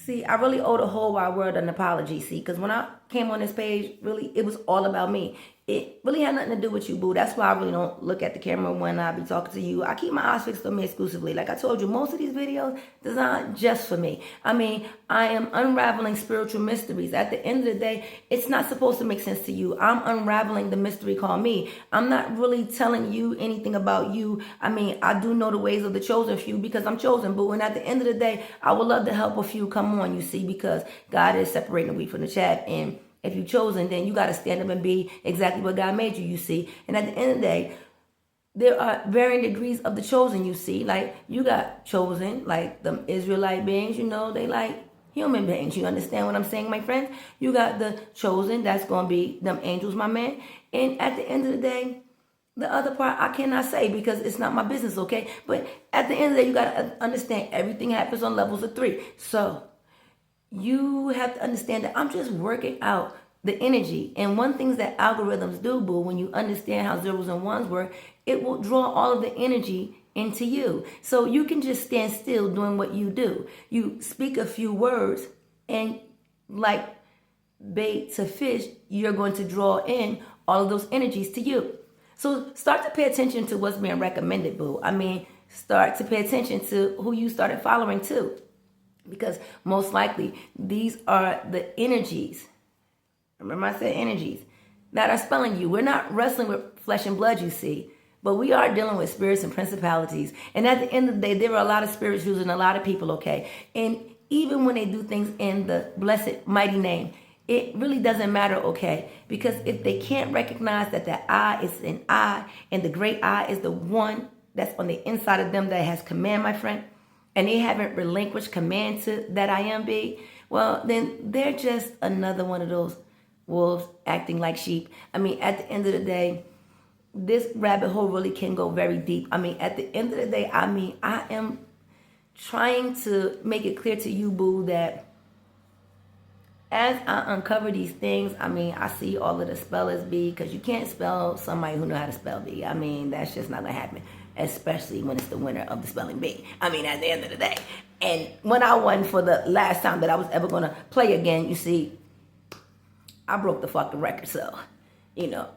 See, I really owe the whole wide world an apology, see, because when I came on this page, really, it was all about me. It really had nothing to do with you, boo. That's why I really don't look at the camera when I be talking to you. I keep my eyes fixed on me exclusively. Like I told you, most of these videos designed just for me. I mean, I am unraveling spiritual mysteries. At the end of the day, it's not supposed to make sense to you. I'm unraveling the mystery called me. I'm not really telling you anything about you. I mean, I do know the ways of the chosen few because I'm chosen, boo. And at the end of the day, I would love to help a few come on, you see, because God is separating the wheat from the chaff. And if you're chosen, then you got to stand up and be exactly what God made you, you see. And at the end of the day, there are varying degrees of the chosen, you see. Like, you got chosen, like the Israelite beings, they like human beings. You understand what I'm saying, my friends? You got the chosen, that's going to be them angels, my man. And at the end of the day, the other part I cannot say because it's not my business, okay? But at the end of the day, you got to understand everything happens on levels of 3. So you have to understand that I'm just working out the energy. And one thing that algorithms do, boo, when you understand how zeros and ones work, it will draw all of the energy into you. So you can just stand still doing what you do. You speak a few words and like bait to fish, you're going to draw in all of those energies to you. So start to pay attention to what's being recommended, boo. I mean, start to pay attention to who you started following too. Because most likely, these are the energies. Remember I said energies that are spelling you. We're not wrestling with flesh and blood, you see. But we are dealing with spirits and principalities. And at the end of the day, there are a lot of spirits using a lot of people, okay? And even when they do things in the blessed, mighty name, it really doesn't matter, okay? Because if they can't recognize that the I is an I, and the great I is the one that's on the inside of them that has command, my friend, and they haven't relinquished command to that I am be, well, then they're just another one of those wolves acting like sheep. I mean, at the end of the day, this rabbit hole really can go very deep. I mean, at the end of the day, I am trying to make it clear to you, boo, that as I uncover these things, I see all of the spellers be, because you can't spell somebody who know how to spell be. I mean, that's just not going to happen, especially when it's the winner of the spelling bee. I mean, at the end of the day. And when I won for the last time that I was ever going to play again, you see, I broke the fucking record. So,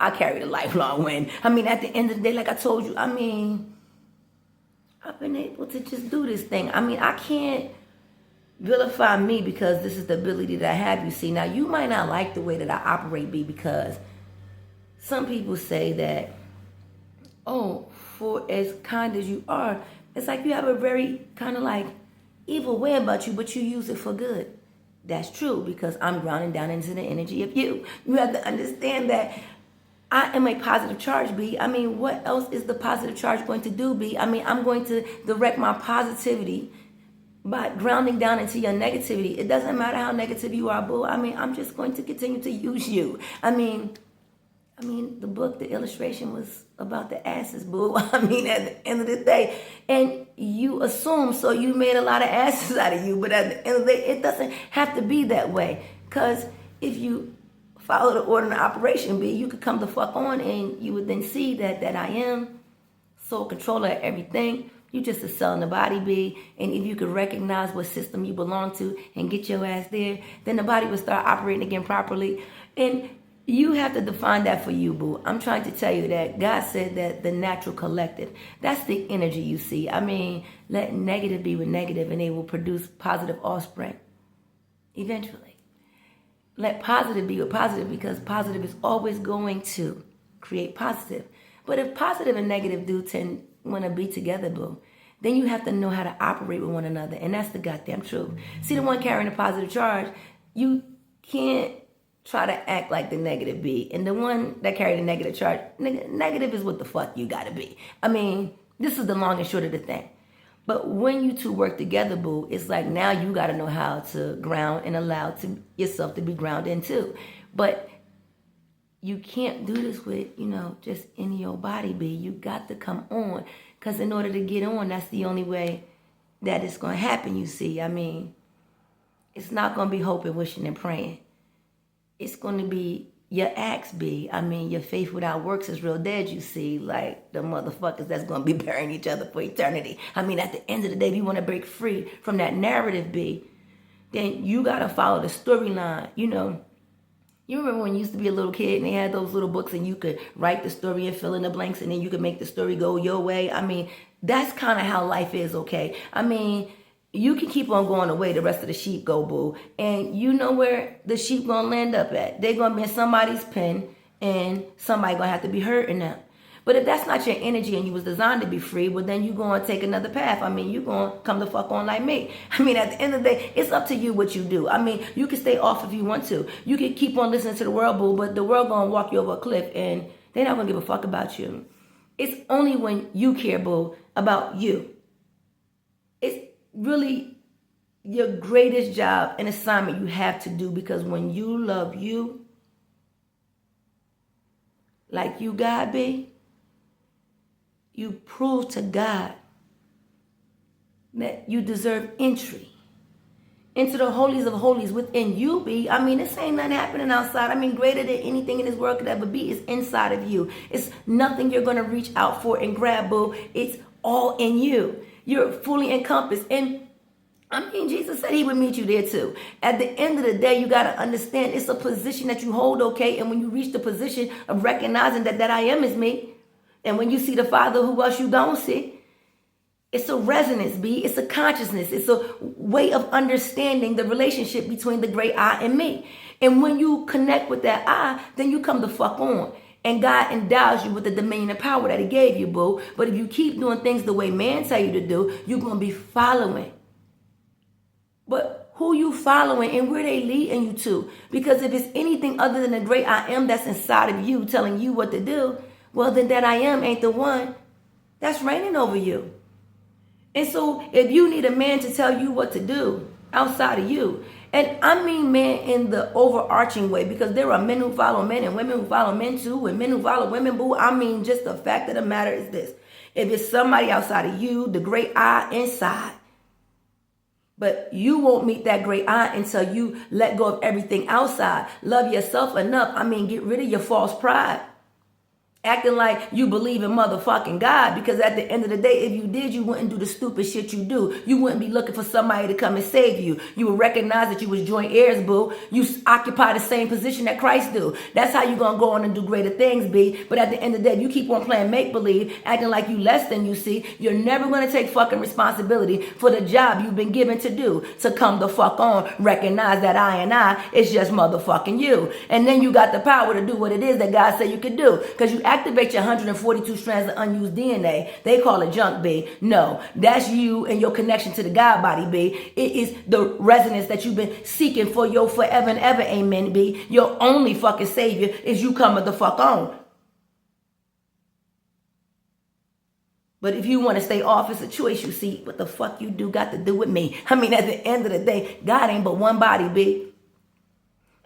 I carried a lifelong win. I mean, at the end of the day, like I told you, I've been able to just do this thing. I mean, I can't vilify me because this is the ability that I have, you see. Now, you might not like the way that I operate, B, because some people say that, oh, for as kind as you are, it's like you have a very kind of like evil way about you, but you use it for good. That's true because I'm grounding down into the energy of you. You have to understand that I am a positive charge, B. I mean, what else is the positive charge going to do, B? I mean, I'm going to direct my positivity by grounding down into your negativity. It doesn't matter how negative you are, boo. I mean, I'm just going to continue to use you. I mean, the book, the illustration was about the asses, boo. I mean, at the end of the day. And you assume, so you made a lot of asses out of you. But at the end of the day, it doesn't have to be that way. Because if you follow the order of operation, B, you could come the fuck on and you would then see that I am sole controller of everything. You just a cell in the body, B. And if you could recognize what system you belong to and get your ass there, then the body would start operating again properly. And you have to define that for you, boo. I'm trying to tell you that God said that the natural collective, that's the energy you see. I mean, let negative be with negative and they will produce positive offspring eventually. Let positive be with positive because positive is always going to create positive. But if positive and negative do want to be together, boo, then you have to know how to operate with one another. And that's the goddamn truth. See, the one carrying a positive charge, you can't try to act like the negative be. And the one that carried a negative charge, negative is what the fuck you gotta be. I mean, this is the long and short of the thing. But when you two work together, boo, it's like now you gotta know how to ground and allow yourself to be grounded in too. But you can't do this with, just in your body, B. You got to come on. Because in order to get on, that's the only way that it's going to happen, you see. I mean, it's not going to be hoping, wishing, and praying. It's going to be your acts, B. I mean, your faith without works is real dead, you see. Like the motherfuckers that's going to be burying each other for eternity. I mean, at the end of the day, we want to break free from that narrative, B. then you got to follow the storyline. You know, you remember when you used to be a little kid and they had those little books and you could write the story and fill in the blanks and then you could make the story go your way? I mean, that's kind of how life is, okay? I mean, you can keep on going the way the rest of the sheep go, boo. And you know where the sheep gonna land up at. They're gonna be in somebody's pen and somebody gonna have to be hurting them. But if that's not your energy and you was designed to be free, well, then you going to take another path. I mean, you going to come the fuck on like me. I mean, at the end of the day, it's up to you what you do. I mean, you can stay off if you want to. You can keep on listening to the world, boo, but the world going to walk you over a cliff and they're not going to give a fuck about you. It's only when you care, boo, about you. It's really your greatest job and assignment you have to do, because when you love you like you God be, you prove to God that you deserve entry into the holies of holies within you, be. I mean, this ain't nothing happening outside. I mean, greater than anything in this world could ever be is inside of you. It's nothing you're going to reach out for and grab, boo. It's all in you. You're fully encompassed. And I mean, Jesus said he would meet you there too. At the end of the day, you got to understand it's a position that you hold, okay? And when you reach the position of recognizing that I am is me, and when you see the Father, who else you don't see? It's a resonance, B. It's a consciousness. It's a way of understanding the relationship between the great I and me. And when you connect with that I, then you come the fuck on. And God endows you with the dominion and power that he gave you, boo. But if you keep doing things the way man tell you to do, you're going to be following. But who you following and where they leading you to? Because if it's anything other than the great I am that's inside of you telling you what to do, well, then that I am ain't the one that's reigning over you. And so if you need a man to tell you what to do outside of you, and I mean man in the overarching way, because there are men who follow men and women who follow men too, and men who follow women, boo. I mean, just the fact of the matter is this. If it's somebody outside of you, the great I inside, but you won't meet that great I until you let go of everything outside. Love yourself enough. I mean, get rid of your false pride. Acting like you believe in motherfucking God, because at the end of the day, if you did, you wouldn't do the stupid shit you do. You wouldn't be looking for somebody to come and save you. You would recognize that you was joint heirs, boo. You occupy the same position that Christ do. That's how you gonna go on and do greater things, B. But at the end of the day, you keep on playing make-believe, acting like you less than you see. You're never gonna take fucking responsibility for the job you've been given to do. To come the fuck on, recognize that I and I is just motherfucking you. And then you got the power to do what it is that God said you could do. Because you activate your 142 strands of unused DNA. They call it junk, B. No, that's you and your connection to the God body, B. It is the resonance that you've been seeking for your forever and ever, amen, B. Your only fucking savior is you coming the fuck on. But if you want to stay off, it's a choice, you see. What the fuck you do got to do with me? I mean, at the end of the day, God ain't but one body, B.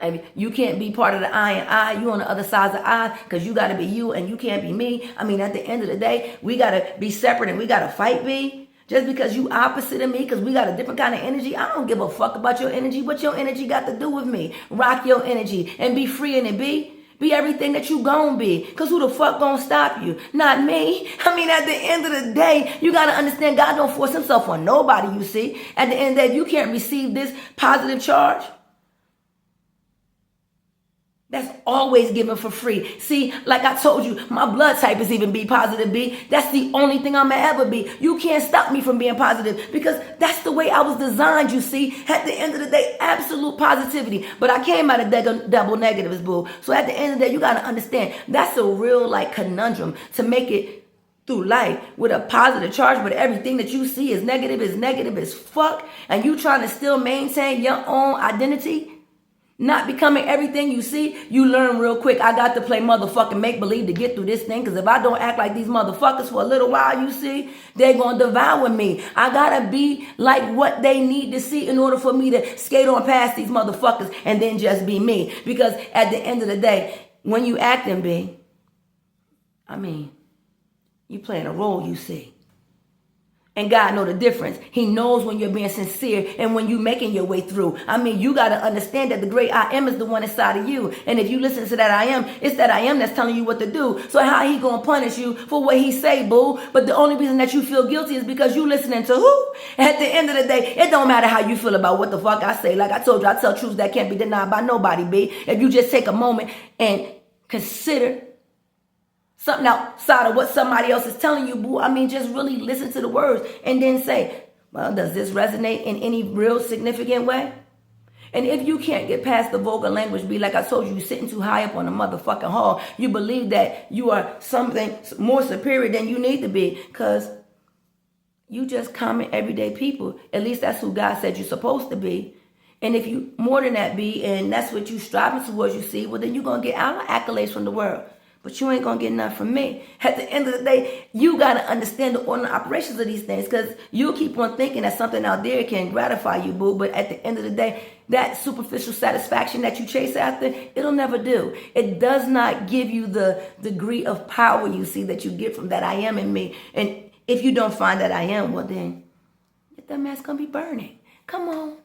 I mean, you can't be part of the I and I. You on the other side of the I, because you got to be you and you can't be me. I mean, at the end of the day, we got to be separate and we got to fight, B. Just because you opposite of me, because we got a different kind of energy. I don't give a fuck about your energy. What your energy got to do with me? Rock your energy and be free in it, B. Be everything that you gon' be. Because who the fuck gon' stop you? Not me. I mean, at the end of the day, you got to understand God don't force himself on nobody, you see. At the end of the day, if you can't receive this positive charge, that's always given for free. See, like I told you, my blood type is even B positive, B. That's the only thing I'm going to ever be. You can't stop me from being positive, because that's the way I was designed, you see. At the end of the day, absolute positivity. But I came out of double negatives, boo. So at the end of the day, you got to understand, that's a real like conundrum to make it through life with a positive charge, but everything that you see is negative as fuck. And you trying to still maintain your own identity, not becoming everything you see. You learn real quick, I got to play motherfucking make-believe to get through this thing, because if I don't act like these motherfuckers for a little while, you see, they're going to devour me. I got to be like what they need to see in order for me to skate on past these motherfuckers and then just be me. Because at the end of the day, when you acting B, I mean, you playing a role, you see. And God know the difference. He knows when you're being sincere and when you're making your way through. I mean, you got to understand that the great I am is the one inside of you. And if you listen to that I am, it's that I am that's telling you what to do. So how he going to punish you for what he say, boo? But the only reason that you feel guilty is because you listening to who? At the end of the day, it don't matter how you feel about what the fuck I say. Like I told you, I tell truths that can't be denied by nobody, B. If you just take a moment and consider something outside of what somebody else is telling you, boo. I mean, just really listen to the words and then say, well, does this resonate in any real significant way? And if you can't get past the vulgar language, be like I told you, you're sitting too high up on the motherfucking hall. You believe that you are something more superior than you need to be because you just common everyday people. At least that's who God said you're supposed to be. And if you more than that be, and that's what you striving towards, you see, well, then you're going to get accolades from the world. But you ain't going to get nothing from me. At the end of the day, you got to understand the order and operations of these things because you'll keep on thinking that something out there can gratify you, boo. But at the end of the day, that superficial satisfaction that you chase after, it'll never do. It does not give you the degree of power you see that you get from that I am in me. And if you don't find that I am, well then, that mess going to be burning. Come on.